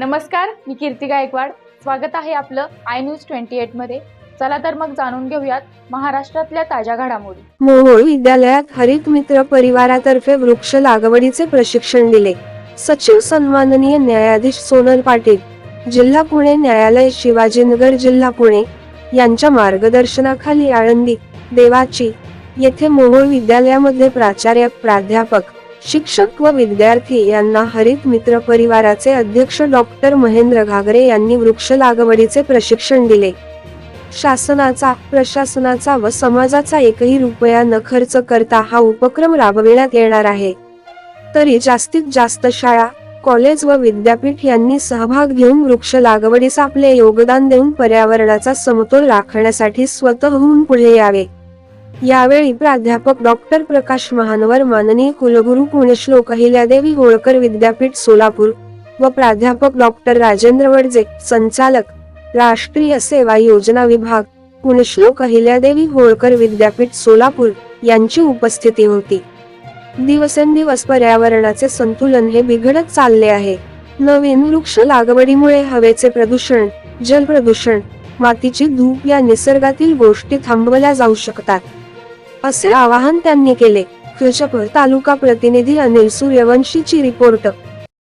नमस्कार, मी कीर्ती गायकवाड. स्वागत आहे आपलं आय न्यूज 28 मध्ये. चला तर मग जाणून घेऊयात महाराष्ट्रातल्या ताज्या घडामोडी. मोहोळ विद्यालयात हरित मित्र परिवारातर्फे वृक्ष लागवडीचे प्रशिक्षण दिले. सचिव सन्माननीय न्यायाधीश सोनल पाटील, जिल्हा पुणे न्यायालय शिवाजीनगर जिल्हा पुणे यांच्या मार्गदर्शनाखाली आळंदी देवाची येथे मोहोळ विद्यालयामध्ये प्राचार्य, प्राध्यापक, शिक्षक व विद्यार्थी यांना हरित मित्र परिवाराचे अध्यक्ष डॉक्टर महेंद्र घागरे यांनी वृक्ष लागवडीचे प्रशिक्षण दिले. शासनाचा, प्रशासनाचा व समाजाचा एकही रुपया न खर्च करता हा उपक्रम राबविण्यात येणार आहे. तरी जास्तीत जास्त शाळा, कॉलेज व विद्यापीठ यांनी सहभाग घेऊन वृक्ष लागवडीस आपले योगदान देऊन पर्यावरणाचा समतोल राखण्यासाठी स्वतःहून पुढे यावे. यावेळी प्राध्यापक डॉक्टर प्रकाश महानवर, माननीय कुलगुरू पुण्यश्लोक अहिल्यादेवी होळकर विद्यापीठ सोलापूर व प्राध्यापक डॉक्टर राजेंद्र वडजे, संचालक, राष्ट्रीय सेवा योजना विभाग, पुण्यश्लोक अहिल्यादेवी होळकर विद्यापीठ सोलापूर यांची उपस्थिती होती. दिवसेंदिवस पर्यावरणाचे संतुलन हे बिघडत चालले आहे. नवीन वृक्ष लागवडीमुळे हवेचे प्रदूषण, जल प्रदूषण, मातीची धूप या निसर्गातील गोष्टी थांबवल्या जाऊ शकतात, असे आवाहन त्यांनी केले. तालुका प्रतिनिधी अनिल सूर्यवंशीची रिपोर्ट.